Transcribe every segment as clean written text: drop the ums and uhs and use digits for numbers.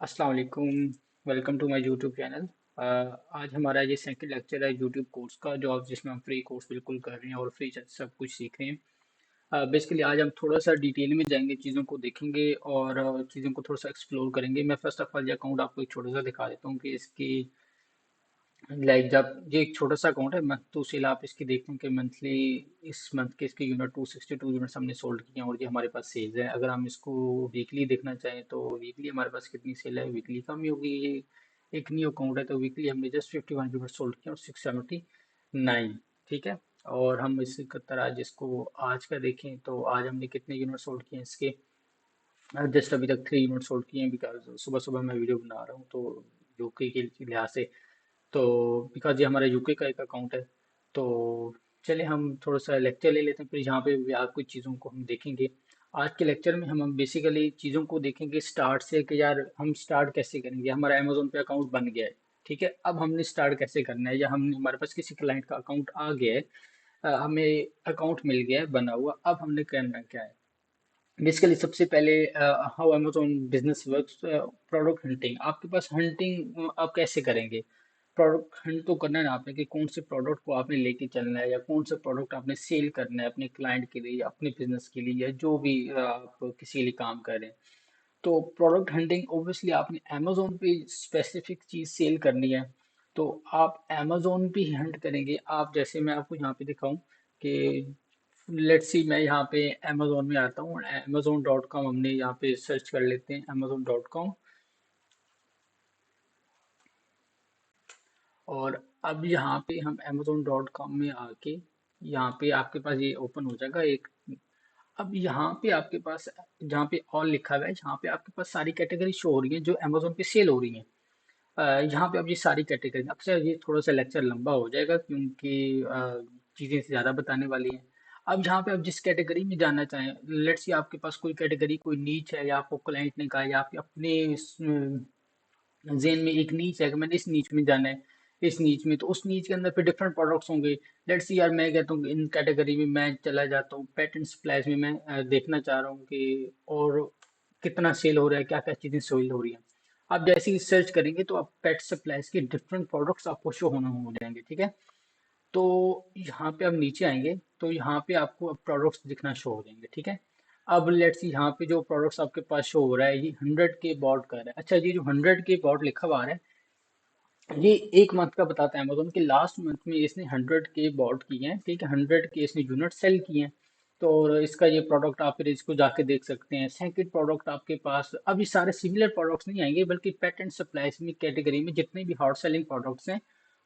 अस्सलाम वालेकुम। Welcome to my YouTube channel. आज हमारा ये सेकंड लेक्चर है यूट्यूब कोर्स का, जो आप जिसमें हम फ्री कोर्स बिल्कुल कर रहे हैं और फ्री सब कुछ सीख रहे हैं। बेसिकली आज हम थोड़ा सा डिटेल में जाएंगे, चीज़ों को देखेंगे और चीज़ों को थोड़ा सा एक्सप्लोर करेंगे। मैं फर्स्ट ऑफ ऑल ये अकाउंट आपको एक छोटा सा दिखा देता हूँ कि इसकी लाइक जब ये एक छोटा सा अकाउंट है मंथ टू सेल, आप इसकी देखते हैं कि मंथली इस मंथ के इसके यूनिट 262 यूनिट्स हमने सोल्ड किए हैं और ये हमारे पास सेल्स है। अगर हम इसको वीकली देखना चाहें तो वीकली हमारे पास कितनी सेल है, वीकली कम ही होगी। ये एक न्यू अकाउंट है तो वीकली हमने जस्ट 51 यूनिट सोल्ड किए और 679। ठीक है। और हम इसी तरह आज इसको आज का देखें तो आज हमने कितने यूनिट सोल्ड किए हैं इसके। जस्ट अभी तक 3 यूनिट सोल्ड किए हैं, बिकॉज सुबह सुबह मैं वीडियो बना रहा हूँ तो यूके के लिहाज से। तो बिकॉज ये हमारा यूके का एक अकाउंट है। तो चलिए हम थोड़ा सा लेक्चर ले लेते हैं, फिर यहाँ पे भी आप कुछ चीज़ों को हम देखेंगे। आज के लेक्चर में हम बेसिकली चीज़ों को देखेंगे स्टार्ट से, कि यार हम स्टार्ट कैसे करेंगे। हमारा अमेजोन पे अकाउंट बन गया है, ठीक है। अब हमने स्टार्ट कैसे करना है, या हम हमारे पास किसी क्लाइंट का अकाउंट आ गया है, हमें अकाउंट मिल गया है बना हुआ, अब हमने करना क्या है। बेसिकली सबसे पहले how Amazon business works, product hunting. आपके पास हंटिंग आप कैसे करेंगे। प्रोडक्ट हंट तो करना है ना आपने, कि कौन से प्रोडक्ट को आपने लेके चलना है, या कौन सा प्रोडक्ट आपने सेल करना है अपने क्लाइंट के लिए या अपने बिजनेस के लिए, या जो भी आप किसी के लिए काम कर रहे हैं। तो प्रोडक्ट हंटिंग ऑब्वियसली आपने अमेजोन पे स्पेसिफिक चीज़ सेल करनी है, तो आप अमेजोन पे ही हंट करेंगे। आप जैसे मैं आपको यहाँ पे दिखाऊं कि लेट्स सी, मैं यहाँ पे अमेजोन में आता हूँ, amazon.com हमने यहाँ पे सर्च कर लेते हैं amazon.com। और अब यहाँ पे हम amazon.com में आके यहाँ पे आपके पास ये ओपन हो जाएगा एक। अब यहाँ पे आपके पास जहाँ पे ऑल लिखा हुआ है, जहाँ पे आपके पास सारी कैटेगरी शो हो रही है जो अमेजोन पे सेल हो रही है। यहाँ पे अब ये सारी कैटेगरी, अक्सर ये थोड़ा सा लेक्चर लंबा हो जाएगा क्योंकि चीज़ें ज़्यादा बताने वाली हैं। अब यहाँ पे आप जिस कैटेगरी में जाना चाहें, लेट्स सी आपके पास कोई कैटेगरी कोई नीच है, या आपको क्लाइंट ने कहा, या आप अपने जेन में एक नीच है कि मैंने इस नीच में जाना है, इस नीच में, तो उस नीच के अंदर फिर डिफरेंट प्रोडक्ट्स होंगे। लेट्स सी यार मैं कहता हूँ इन कैटेगरी में मैं चला जाता हूँ, पेट एंड सप्लाईज में मैं देखना चाह रहा हूँ कि और कितना सेल हो रहा है, क्या क्या चीज़ें सेल हो रही हैं। आप जैसे ही सर्च करेंगे तो आप पेट सप्लाईज के डिफरेंट प्रोडक्ट्स आपको शो होना हो जाएंगे, ठीक है। तो यहाँ पे आप नीचे आएंगे तो यहाँ पे आपको अब प्रोडक्ट्स दिखना शो हो जाएंगे, ठीक है। अब लेट्स यहाँ पे जो प्रोडक्ट्स आपके पास शो हो रहा है, ये 100 के बॉट का है। अच्छा, ये जो 100 के बॉट लिखा हुआ है, ये एक मंथ का बताता है अमेजोन के लास्ट मंथ में इसने 100 के बॉट किए हैं, ठीक है। 100 के इसने यूनिट सेल किए हैं। तो और इसका ये प्रोडक्ट आप फिर इसको जाके देख सकते हैं। सेकंड प्रोडक्ट आपके पास अभी सारे सिमिलर प्रोडक्ट्स नहीं आएंगे, बल्कि पेटेंट सप्लाईज में कैटेगरी में जितने भी हॉट सेलिंग प्रोडक्ट्स हैं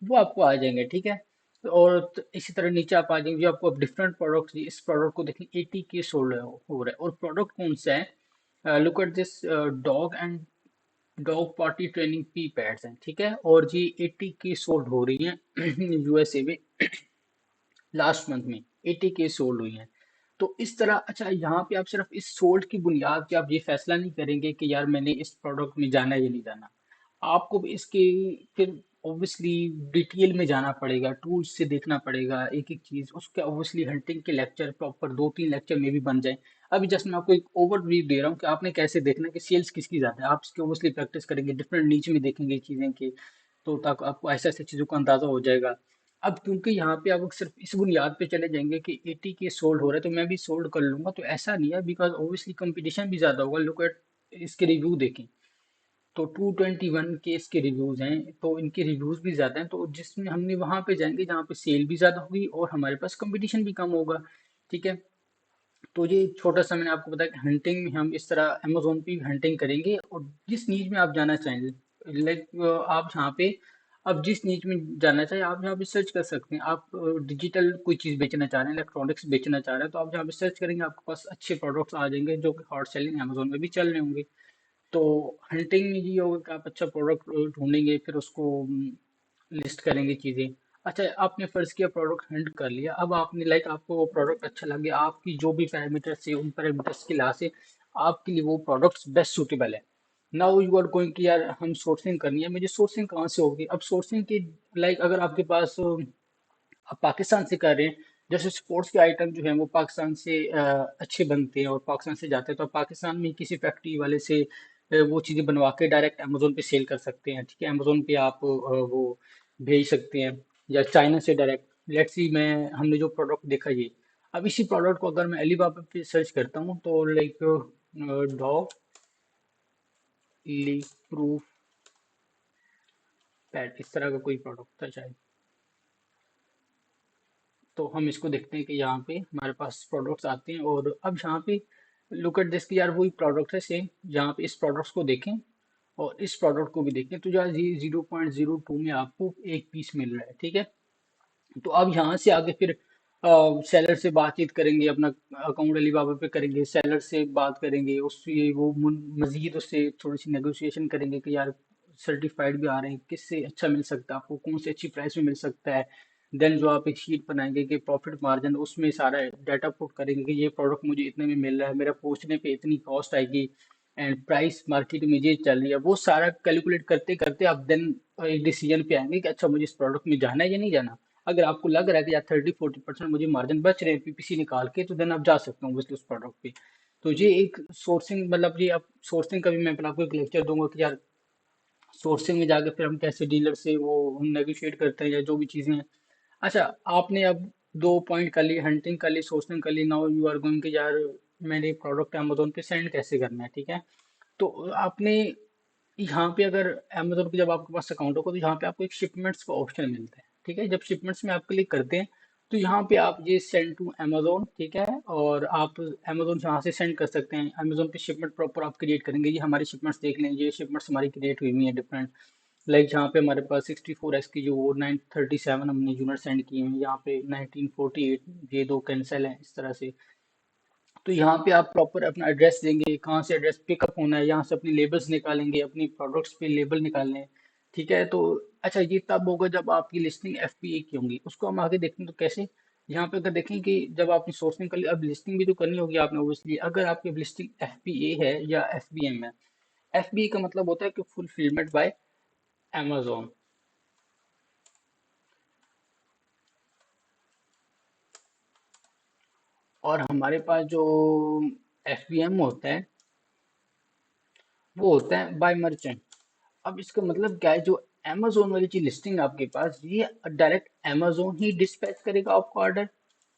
वो आपको आ जाएंगे, ठीक है। तो और इसी तरह नीचे आप आ जाएंगे, जो आपको डिफरेंट प्रोडक्ट्स, इस प्रोडक्ट को देखें 80 के सोल्ड हो रहा है, और प्रोडक्ट कौन सा है। Look at this, dog and dog party training P pads हैं, ठीक है। और जी 80 की सोल्ड हो रही हैं यूएसए में लास्ट मंथ में। 80 के सोल्ड हुई हैं। तो इस तरह, अच्छा यहाँ पे आप सिर्फ इस सोल्ड की बुनियाद पे आप ये फैसला नहीं करेंगे कि यार मैंने इस प्रोडक्ट में जाना है या नहीं जाना। आपको भी इसके फिर ऑब्वियसली डिटेल में जाना पड़ेगा, टूल्स से देखना पड़ेगा एक एक चीज। उसके ऑब्वियसली हंटिंग के लेक्चर प्रॉपर 2-3 लेक्चर में भी बन जाए। अभी जस्ट मैं आपको एक ओवरव्यू दे रहा हूँ कि आपने कैसे देखना है कि सेल्स किसकी ज्यादा है। आप इसकी ऑब्वियसली प्रैक्टिस करेंगे, डिफरेंट नीच में देखेंगे चीजें की, तो तक आपको ऐसे ऐसे चीजों का अंदाजा हो जाएगा। अब क्योंकि यहाँ पे आप सिर्फ इस बुनियाद पे चले जाएंगे कि 80 के सोल्ड हो रहा है तो मैं भी सोल्ड कर लूंगा, तो ऐसा नहीं है, बिकॉज ऑब्वियसली कंपटीशन भी ज्यादा होगा। लुक एट इसके रिव्यू देखें तो 221 के इसके रिव्यूज हैं, तो इनके रिव्यूज भी ज्यादा हैं, तो जिसमें हमने वहां पे जाएंगे जहाँ पे सेल भी ज्यादा होगी और हमारे पास कंपटीशन भी कम होगा, ठीक है। तो ये छोटा सा मैंने आपको बताया कि हंटिंग में हम इस तरह अमेजोन पे हंटिंग करेंगे, और जिस नीच में आप जाना चाहेंगे, लाइक आप यहाँ पे अब जिस नीच में जाना चाहिए आप यहाँ पे सर्च कर सकते हैं। आप डिजिटल कोई चीज़ बेचना चाह रहे हैं, इलेक्ट्रॉनिक्स बेचना चाह रहे हैं, तो आप यहाँ पे सर्च करेंगे आपके पास अच्छे प्रोडक्ट्स आ जाएंगे जो कि हॉट सेलिंग अमेजोन में भी चल रहे होंगे। तो हंटिंग में ये होगा कि आप अच्छा प्रोडक्ट ढूंढेंगे, फिर उसको लिस्ट करेंगे चीज़ें। अच्छा, आपने फर्ज किया प्रोडक्ट हंट कर लिया, अब आपने लाइक आपको वो प्रोडक्ट अच्छा लगे, आपकी जो भी पैरामीटर्स है उन पैरामीटर्स के लिहाज से आपके लिए वो प्रोडक्ट्स बेस्ट सूटेबल है। नाउ यू आर गोइंग कि यार हम सोर्सिंग करनी है, मुझे सोर्सिंग कहाँ से होगी। अब सोर्सिंग की लाइक अगर आपके पास आप पाकिस्तान से कर रहे हैं, जैसे स्पोर्ट्स के आइटम जो है वो पाकिस्तान से अच्छे बनते हैं और पाकिस्तान से जाते हैं, तो आप पाकिस्तान में किसी फैक्ट्री वाले से वो चीज़ें बनवा के डायरेक्ट अमेजोन पे सेल कर सकते हैं। ठीक है, अमेजोन पे आप वो भेज सकते हैं, या चाइना से डायरेक्ट। लेट्स सी, मैं हमने जो प्रोडक्ट देखा ये, अब इसी प्रोडक्ट को अगर मैं अलीबाबा पे सर्च करता हूँ तो like dog leak proof pad, इस तरह का कोई प्रोडक्ट था शायद। तो हम इसको देखते हैं कि यहाँ पे हमारे पास प्रोडक्ट्स आते हैं, और अब यहाँ पे लुक एट दिस कि यार वही प्रोडक्ट है सेम। यहाँ पे इस प्रोडक्ट्स को देखें और इस प्रोडक्ट को भी देखें, तो यार 0.02 में आपको एक पीस मिल रहा है। ठीक है, तो अब यहाँ से आगे फिर सेलर से बातचीत करेंगे, अपना अकाउंट अलीबाबा पे करेंगे, सेलर से बात करेंगे, उससे वो मजीद उससे थोड़ी सी नेगोशिएशन करेंगे कि यार सर्टिफाइड भी आ रहे हैं, किससे अच्छा मिल सकता है आपको, कौन से अच्छी प्राइस में मिल सकता है। देन जो आप एक शीट बनाएंगे कि प्रॉफिट मार्जिन, उसमें सारा डाटा पुट करेंगे कि ये प्रोडक्ट मुझे इतने में मिल रहा है, मेरा पहुंचने पे इतनी कॉस्ट आएगी, एंड प्राइस मार्केट में ये चल रही है। वो सारा कैलकुलेट करते करते आप देन एक डिसीजन पे आएंगे कि अच्छा मुझे इस प्रोडक्ट में जाना है या नहीं जाना। अगर आपको लग रहा है कि यार 30-40% मुझे मार्जिन बच रहे हैं पीपीसी निकाल के, तो देन आप जा सकते हो obviously उस प्रोडक्ट पे। तो ये एक सोर्सिंग, मतलब ये आप सोर्सिंग का भी मैं आपको एक लेक्चर दूंगा कि यार सोर्सिंग में जाकर फिर हम कैसे डीलर से वो हम नेगोशिएट करते हैं या जो भी चीज़ें हैं। अच्छा, आपने अब दो पॉइंट कर ली, हंटिंग कर ली, सोर्सिंग कर ली, नाउ यू आर गोइंग कि यार मैंने प्रोडक्ट अमेजोन पे सेंड कैसे करना है। ठीक है, तो आपने यहाँ पे अगर अमेजोन पे जब आपके पास अकाउंट होगा तो यहाँ पे आपको एक शिपमेंट्स का ऑप्शन मिलता है। ठीक है, जब शिपमेंट्स में आप क्लिक करते हैं तो यहाँ पे आप ये सेंड टू अमेजोन, ठीक है, और आप अमेजोन से यहाँ से सेंड कर सकते हैं। अमेजोन पे शिपमेंट प्रॉपर आप क्रिएट करेंगे, ये हमारी शिपमेंट्स देख लें, ये शिपमेंट्स हमारी क्रिएट हुई हुई है डिफरेंट। लाइक यहाँ पे हमारे पास 64 की जो 937 हमने यूनिट सेंड किए हैं, यहाँ पे 1948 ये दो कैंसिल हैं इस तरह से। तो यहाँ पे आप प्रॉपर अपना एड्रेस देंगे, कहाँ से एड्रेस पिकअप होना है, यहाँ से अपनी लेबल्स निकालेंगे, अपनी प्रोडक्ट्स पे लेबल निकालने हैं। ठीक है, तो अच्छा ये तब होगा जब आपकी लिस्टिंग एफपीए की होंगी। उसको हम आगे देखें तो कैसे, यहाँ पे अगर देखें कि जब आपने सोर्सिंग कर ली, अब लिस्टिंग भी तो करनी होगी आपने ओबियसली। अगर आपकी लिस्टिंग एफपीए है या एफबीएम है, एफबीए का मतलब होता है कि फुलफिलमेंट बाय अमेजोन। और हमारे पास जो एफबीएम होता है वो होता है बाय मर्चेंट। अब इसका मतलब क्या है, जो अमेजोन वाली चीज लिस्टिंग आपके पास, ये डायरेक्ट अमेजोन ही डिस्पैच करेगा आपका ऑर्डर।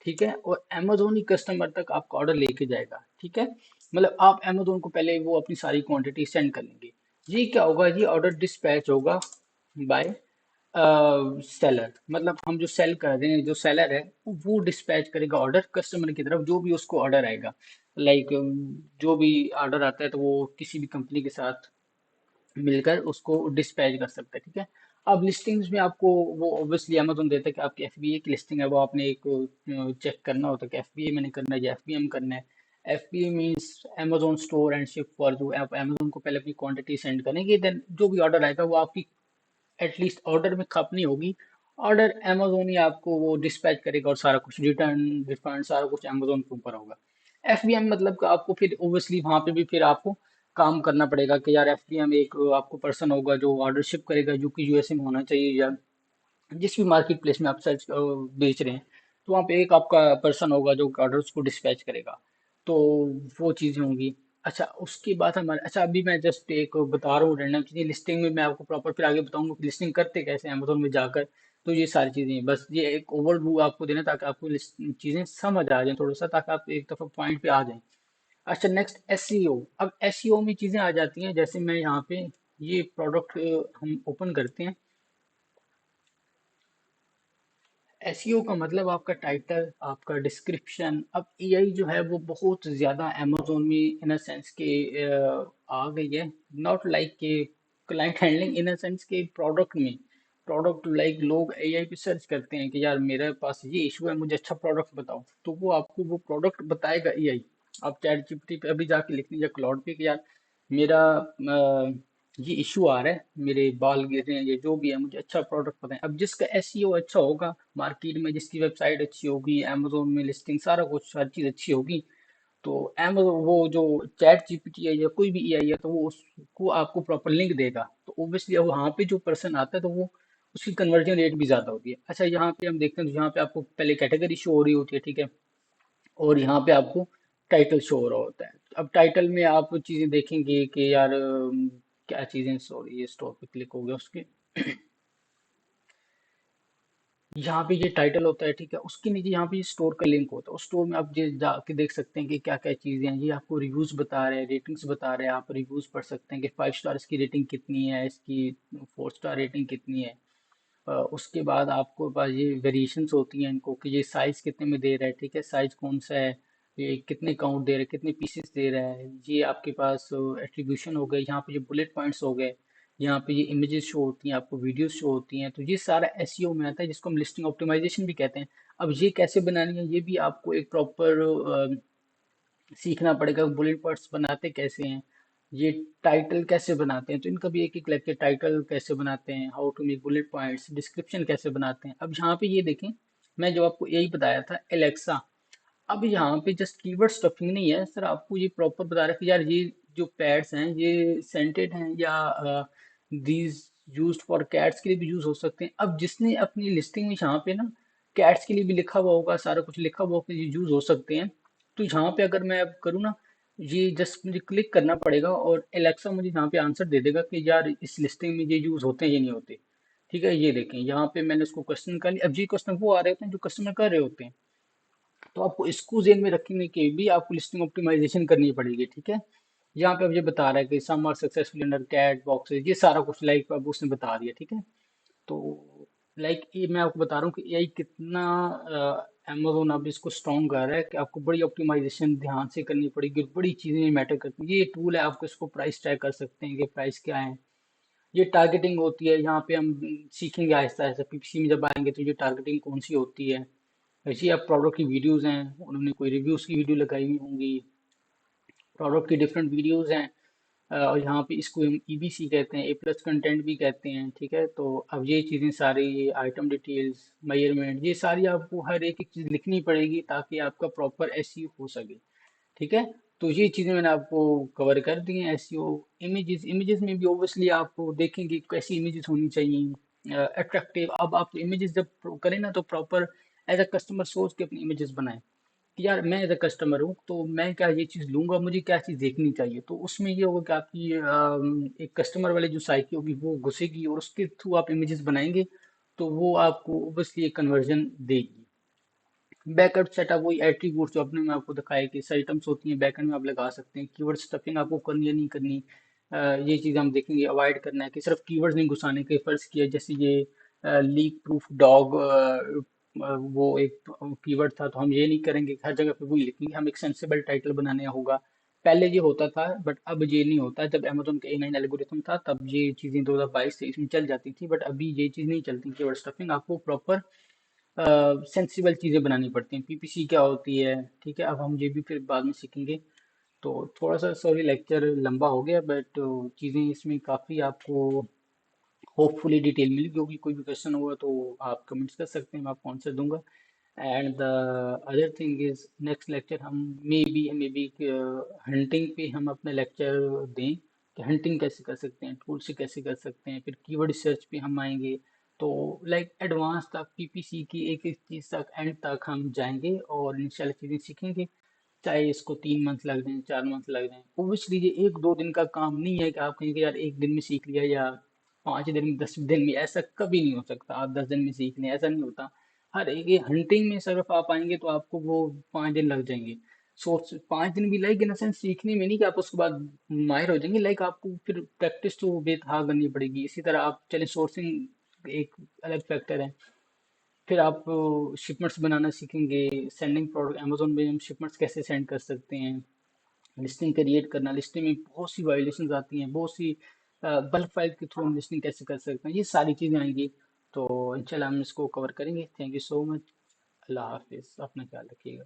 ठीक है, और अमेजोन ही कस्टमर तक आपका ऑर्डर लेके जाएगा। ठीक है, मतलब आप अमेजोन को पहले वो अपनी सारी क्वांटिटी सेंड कर लेंगे। ये क्या होगा, ये ऑर्डर डिस्पैच होगा बाय सेलर, मतलब हम जो सेल कर रहे हैं, जो सेलर है वो डिस्पैच करेगा ऑर्डर कस्टमर की तरफ, जो भी उसको ऑर्डर आएगा। लाइक जो भी ऑर्डर आता है तो वो किसी भी कंपनी के साथ मिलकर उसको डिस्पैच कर सकता है। ठीक है, अब लिस्टिंग्स में आपको वो ऑब्वियसली अमेजोन देता है कि आपकी एफबीए की लिस्टिंग है, वो आपने एक चेक करना होता है कि एफबीए मैंने करना है या एफबीएम करना है। FBA means Amazon store and ship for, जो आप अमेजोन को पहले अपनी क्वांटिटी सेंड करेंगे, देन जो भी ऑर्डर आएगा वो आपकी एटलीस्ट ऑर्डर में खपनी होगी। ऑर्डर अमेजोन ही आपको वो डिस्पैच करेगा, और सारा कुछ रिटर्न रिफंड सारा कुछ अमेजोन के ऊपर होगा। एफबीएम मतलब कि आपको फिर ओबियसली वहां पे भी फिर आपको काम करना पड़ेगा कि यार एफबीएम एक आपको पर्सन होगा जो ऑर्डर शिप करेगा, जो कि यूएसए में होना चाहिए, या जिस भी मार्केट प्लेस में आप सर्च बेच रहे हैं, तो वहाँ पे एक आपका पर्सन होगा जो ऑर्डर्स को डिस्पैच करेगा। तो वो चीज़ें होंगी। अच्छा, उसके बाद हमारे, अच्छा अभी मैं जस्ट एक बता रहा हूँ रैंडम चीज़ें, लिस्टिंग में मैं आपको प्रॉपर फिर आगे बताऊंगा कि लिस्टिंग करते कैसे अमेजोन में जाकर। तो ये सारी चीज़ें हैं। बस ये एक ओवरव्यू आपको देना ताकि आपको चीज़ें समझ आ जाए थोड़ा सा, ताकि आप एक दफ़ा पॉइंट पे आ जाएं। अच्छा, नेक्स्ट एसईओ। अब एसईओ में चीज़ें आ जाती हैं, जैसे मैं यहाँ पे ये प्रोडक्ट हम ओपन करते हैं। एसईओ का मतलब आपका टाइटल, आपका डिस्क्रिप्शन। अब एआई जो है वो बहुत ज़्यादा अमेजोन में इन अ सेंस के आ गई है। नॉट लाइक के client handling, in a sense के प्रोडक्ट में, प्रोडक्ट लाइक लोग एआई पे सर्च करते हैं कि यार मेरे पास ये इशू है, मुझे अच्छा प्रोडक्ट बताओ, तो वो आपको वो प्रोडक्ट बताएगा एआई। आप चैट जीपीटी पे अभी जाके लिख लीजिए, क्लाउड पे, कि यार मेरा ये इशू आ रहा है, मेरे बाल गिर रहे हैं, ये जो भी है, मुझे अच्छा प्रोडक्ट बताएं। अब जिसका एसईओ अच्छा होगा मार्केट में, जिसकी वेबसाइट अच्छी होगी, अमेजोन में लिस्टिंग सारा कुछ हर चीज़ अच्छी होगी, तो अमेजोन वो जो चैट जीपीटी है या कोई भी एआई है, तो वो उसको आपको प्रॉपर लिंक देगा। तो ओब्वियसली वहाँ पे जो पर्सन आता है तो वो उसकी कन्वर्जन रेट भी ज़्यादा होती है। अच्छा, यहाँ पे हम देखते हैं तो यहाँ पे आपको पहले कैटेगरी शो हो रही होती है। ठीक है, और यहाँ पे आपको टाइटल शो हो रहा होता है। अब टाइटल में आप चीजें देखेंगे कि यार क्या चीजें, सॉरी ये स्टोर पे क्लिक हो गया उसके। यहाँ पे ये टाइटल होता है, ठीक है, उसके नीचे यहाँ पे ये स्टोर का लिंक होता है। उस स्टोर में आप ये जाके देख सकते हैं कि क्या क्या चीजें हैं। ये आपको रिव्यूज बता रहे हैं, रेटिंग्स बता रहे हैं, आप रिव्यूज पढ़ सकते हैं कि 5 स्टार इसकी रेटिंग कितनी है, इसकी 4 स्टार रेटिंग कितनी है। उसके बाद आपको पास ये वेरिएशंस होती हैं इनको, कि ये साइज कितने में दे रहा है, ठीक है, साइज कौन सा है, ये कितने काउंट दे रहा है, कितने पीसेस दे रहा है। ये आपके पास एट्रीब्यूशन हो गए, यहाँ पे ये बुलेट पॉइंट्स हो गए, यहाँ पे ये इमेजेस शो होती हैं, आपको वीडियोस शो होती हैं। तो ये सारा एसईओ में आता है, जिसको हम लिस्टिंग ऑप्टिमाइजेशन भी कहते हैं। अब ये कैसे बनानी है, ये भी आपको एक प्रॉपर सीखना पड़ेगा। बुलेट पॉइंट्स बनाते कैसे हैं, ये टाइटल कैसे बनाते हैं, तो इनका भी एक एक लेक्चर, टाइटल कैसे बनाते हैं, how to make bullet points, description कैसे बनाते हैं। अब यहाँ पे ये देखें, मैं जो आपको यही बताया था एलेक्सा, अब यहाँ पे जस्ट कीवर्ड स्टफिंग नहीं है सर, आपको ये प्रॉपर बता रहा है कि यार ये जो पैड्स हैं ये सेंटेड हैं या दीज यूज्ड फॉर कैट्स के लिए भी यूज हो सकते हैं। अब जिसने अपनी लिस्टिंग में यहाँ पे ना कैट्स के लिए भी लिखा हुआ होगा, सारा कुछ लिखा हुआ होगा, ये यूज हो सकते हैं। तो यहाँ पे अगर मैं अब करूँ ना, ये जस्ट मुझे क्लिक करना पड़ेगा और एलेक्सा मुझे यहाँ पे आंसर दे देगा कि यार इस लिस्टिंग में ये यूज होते हैं, ये नहीं होते। ठीक है, ये देखें यहाँ पे मैंने उसको क्वेश्चन कर लिया। अब ये क्वेश्चन वो आ रहे होते हैं जो कस्टमर कर रहे होते हैं। तो आपको इसको जेन में रखने के भी आपको लिस्टिंग ऑप्टिमाइजेशन करनी पड़ेगी, ठीक है। यहाँ पे अब ये बता रहा है कि some are successful under cat boxes, ये सारा कुछ लाइक अब उसने बता दिया, ठीक है। तो लाइक ये मैं आपको बता रहा हूँ कि एआई कितना अमेजोन अब इसको स्ट्रॉन्ग कर रहा है, कि आपको बड़ी ऑप्टिमाइजेशन ध्यान से करनी पड़ेगी, बड़ी चीजें मैटर करती हैं। ये टूल है, आपको इसको प्राइस ट्रैक कर सकते हैं कि प्राइस क्या है। ये टारगेटिंग होती है, यहाँ पे हम सीखेंगे आहिस्ता आहिस्ता, पीपीसी में जब आएंगे तो ये टारगेटिंग कौन सी होती है। ऐसी आप प्रोडक्ट की वीडियोस हैं, उन्होंने कोई रिव्यूज की वीडियो लगाई हुई होंगी, प्रोडक्ट की डिफरेंट वीडियोस हैं। और यहाँ पे इसको हम ईबीसी कहते हैं, ए प्लस कंटेंट भी कहते हैं, ठीक है। तो अब ये चीज़ें सारी, ये आइटम डिटेल्स, मेजरमेंट, ये सारी आपको हर एक एक चीज़ लिखनी पड़ेगी ताकि आपका प्रॉपर एसईओ हो सके, ठीक है। तो ये चीज़ें मैंने आपको कवर कर दी हैं। एसईओ, इमेजेस, इमेजेस में भी ऑब्वियसली आपको देखेंगे कैसी इमेजेस होनी चाहिए अट्रैक्टिव। अब आप इमेजेस जब करें ना, तो प्रॉपर एज अ कस्टमर सोच के अपनी इमेजेस बनाएं कि यार मैं एज अ कस्टमर हूँ, तो मैं क्या ये चीज़ लूंगा, मुझे क्या चीज़ देखनी चाहिए। तो उसमें ये होगा कि आपकी एक कस्टमर वाले जो साइकी होगी वो घुसेगी, और उसके थ्रू आप इमेजेस बनाएंगे, तो वो आपको ओबियसली एक कन्वर्जन देगी। बैकअप सेटअप, वही एट्रीब्यूट जो अपने में आपको दिखाया कि आइटम्स होती हैं बैकएंड में आप लगा सकते हैं। कीवर्ड स्टफिंग आपको करनी है नहीं करनी, ये चीज़ हम देखेंगे। अवॉइड करना है कि सिर्फ कीवर्ड्स नहीं घुसाने के, फर्ज किया जैसे ये लीक प्रूफ डॉग, वो एक कीवर्ड था, तो हम ये नहीं करेंगे कि हर जगह पे वही लिखेंगे, हम एक सेंसिबल टाइटल बनाने होगा। पहले ये होता था बट अब ये नहीं होता। जब अमेजोन का A9 एल्गोरिथम था तब ये चीज़ें 2022-23 में चल जाती थी, बट अभी ये चीज़ नहीं चलती। कीवर्ड स्टफिंग आपको प्रॉपर सेंसिबल चीज़ें बनानी पड़ती हैं। पीपीसी क्या होती है, ठीक है, अब हम ये भी फिर बाद में सीखेंगे। तो थोड़ा सा सॉरी लेक्चर लंबा हो गया, बट चीज़ें इसमें काफ़ी आपको होपफुली डिटेल मिली होगी। कोई भी क्वेश्चन होगा तो आप कमेंट्स कर सकते हैं, मैं आपको आंसर दूंगा। And the other thing is next lecture हम मे बी हंटिंग पे हम अपना लेक्चर दें कि हंटिंग कैसे कर सकते हैं, टूल से कैसे कर सकते हैं। फिर कीवर्ड रिसर्च पे हम आएंगे। तो लाइक एडवांस तक पीपीसी की एक एक चीज़ तक एंड तक हम जाएंगे और इन सारी चीज़ें सीखेंगे। चाहे इसको 3 मंथ लग जाए, 4 मंथ लग जाए, ओबियसली ये 1-2 दिन का काम नहीं है कि आप कहेंगे यार एक दिन में सीख लिया या 5 दिन में, 10 दिन में। ऐसा कभी नहीं हो सकता आप 10 दिन में सीख लें, ऐसा नहीं होता। हर एक ये हंटिंग में सिर्फ आप आएंगे तो आपको वो 5 दिन लग जाएंगे। सोच 5 दिन भी लाइक इन सेंस सीखने में नहीं कि आप उसके बाद माहिर हो जाएंगे, लाइक आपको फिर प्रैक्टिस तो बेतहा करनी पड़ेगी। इसी तरह आप चले, सोर्सिंग एक अलग फैक्टर है। फिर आप शिपमेंट्स बनाना सीखेंगे, सेंडिंग प्रोडक्ट अमेजोन में हम शिपमेंट्स कैसे सेंड कर सकते हैं, लिस्टिंग क्रिएट करना, लिस्टिंग में बहुत सी वायलेशंस आती हैं, बहुत सी बल्क फाइल के थ्रू हम लिस्टिंग कैसे कर सकते हैं, ये सारी चीज़ें आएंगी। तो इंशाल्लाह हम इसको कवर करेंगे। Thank you so much. अल्लाह हाफिज़, अपना ख्याल रखिएगा।